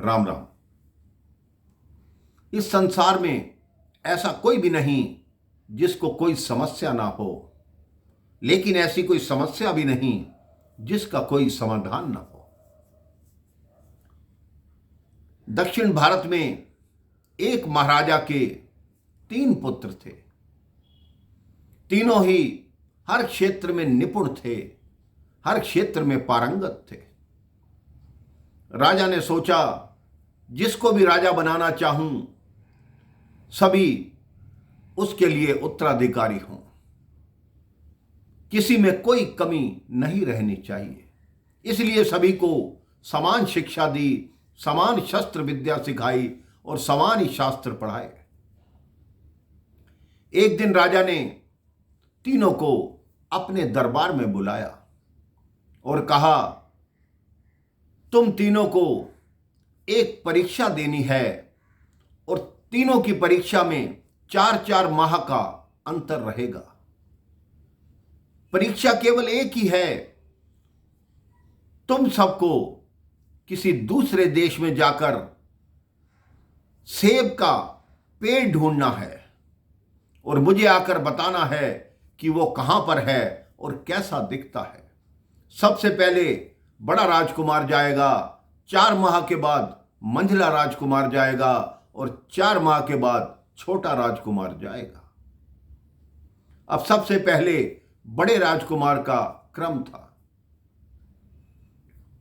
राम राम। इस संसार में ऐसा कोई भी नहीं जिसको कोई समस्या ना हो, लेकिन ऐसी कोई समस्या भी नहीं जिसका कोई समाधान ना हो। दक्षिण भारत में एक महाराजा के 3 पुत्र थे। तीनों ही हर क्षेत्र में निपुण थे, हर क्षेत्र में पारंगत थे। राजा ने सोचा, जिसको भी राजा बनाना चाहूं, सभी उसके लिए उत्तराधिकारी हों, किसी में कोई कमी नहीं रहनी चाहिए। इसलिए सभी को समान शिक्षा दी, समान शस्त्र विद्या सिखाई और समान ही शास्त्र पढ़ाए। एक दिन राजा ने तीनों को अपने दरबार में बुलाया और कहा, तुम तीनों को एक परीक्षा देनी है और तीनों की परीक्षा में 4-4 माह का अंतर रहेगा। परीक्षा केवल एक ही है, तुम सबको किसी दूसरे देश में जाकर सेब का पेड़ ढूंढना है और मुझे आकर बताना है कि वो कहां पर है और कैसा दिखता है। सबसे पहले बड़ा राजकुमार जाएगा, 4 माह के बाद मंझला राजकुमार जाएगा और 4 माह के बाद छोटा राजकुमार जाएगा। अब सबसे पहले बड़े राजकुमार का क्रम था।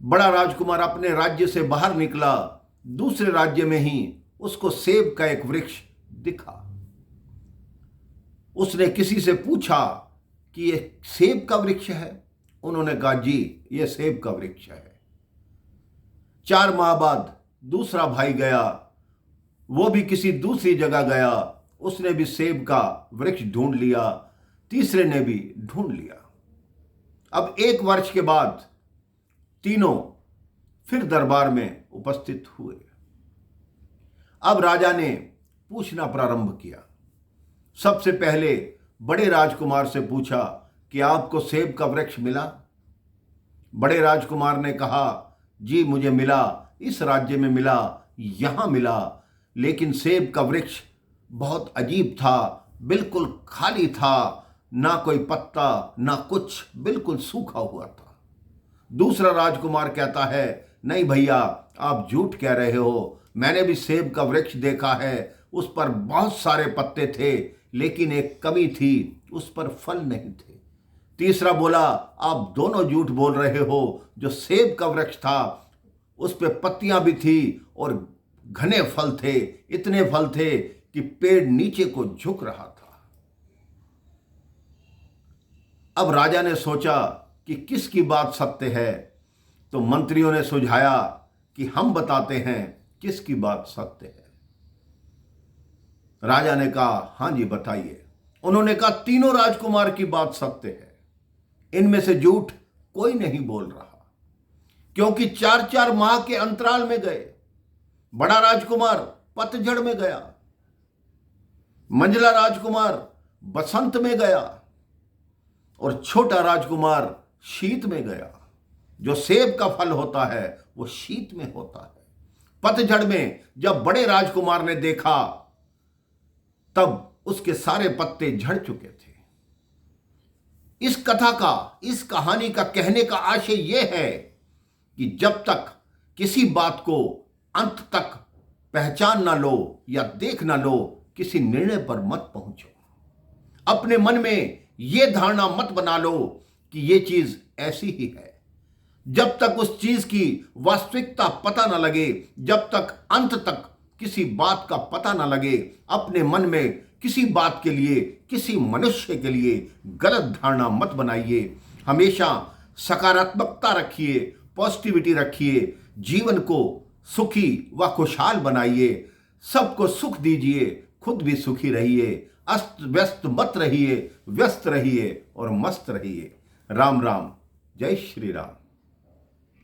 बड़ा राजकुमार अपने राज्य से बाहर निकला, दूसरे राज्य में ही उसको सेब का एक वृक्ष दिखा। उसने किसी से पूछा कि यह सेब का वृक्ष है? उन्होंने कहा, जी यह सेब का वृक्ष है। 4 माह बाद दूसरा भाई गया, वो भी किसी दूसरी जगह गया, उसने भी सेब का वृक्ष ढूंढ लिया। तीसरे ने भी ढूंढ लिया। अब 1 वर्ष के बाद तीनों फिर दरबार में उपस्थित हुए। अब राजा ने पूछना प्रारंभ किया। सबसे पहले बड़े राजकुमार से पूछा कि आपको सेब का वृक्ष मिला? बड़े राजकुमार ने कहा, जी मुझे मिला, इस राज्य में मिला, यहां मिला, लेकिन सेब का वृक्ष बहुत अजीब था, बिल्कुल खाली था, ना कोई पत्ता ना कुछ, बिल्कुल सूखा हुआ था। दूसरा राजकुमार कहता है, नहीं भैया आप झूठ कह रहे हो, मैंने भी सेब का वृक्ष देखा है, उस पर बहुत सारे पत्ते थे, लेकिन एक कमी थी, उस पर फल नहीं थे। तीसरा बोला, आप दोनों झूठ बोल रहे हो, जो सेब का वृक्ष था उस पे पत्तियां भी थी और घने फल थे, इतने फल थे कि पेड़ नीचे को झुक रहा था। अब राजा ने सोचा कि किसकी बात सत्य है, तो मंत्रियों ने सुझाया कि हम बताते हैं किसकी बात सत्य है। राजा ने कहा, हां जी बताइए। उन्होंने कहा, तीनों राजकुमार की बात सत्य है, इनमें से झूठ कोई नहीं बोल रहा, क्योंकि 4-4 माह के अंतराल में गए। बड़ा राजकुमार पतझड़ में गया, मंझला राजकुमार बसंत में गया और छोटा राजकुमार शीत में गया। जो सेब का फल होता है वो शीत में होता है। पतझड़ में जब बड़े राजकुमार ने देखा तब उसके सारे पत्ते झड़ चुके थे। इस कथा का, इस कहानी का कहने का आशय यह है कि जब तक किसी बात को अंत तक पहचान ना लो या देख ना लो, किसी निर्णय पर मत पहुंचो। अपने मन में यह धारणा मत बना लो कि यह चीज ऐसी ही है। जब तक उस चीज की वास्तविकता पता ना लगे, जब तक अंत तक किसी बात का पता ना लगे, अपने मन में किसी बात के लिए, किसी मनुष्य के लिए गलत धारणा मत बनाइए। हमेशा सकारात्मकता रखिए, पॉजिटिविटी रखिए, जीवन को सुखी व खुशहाल बनाइए, सबको सुख दीजिए, खुद भी सुखी रहिए, अस्त व्यस्त मत रहिए, व्यस्त रहिए और मस्त रहिए। राम राम, जय श्री राम।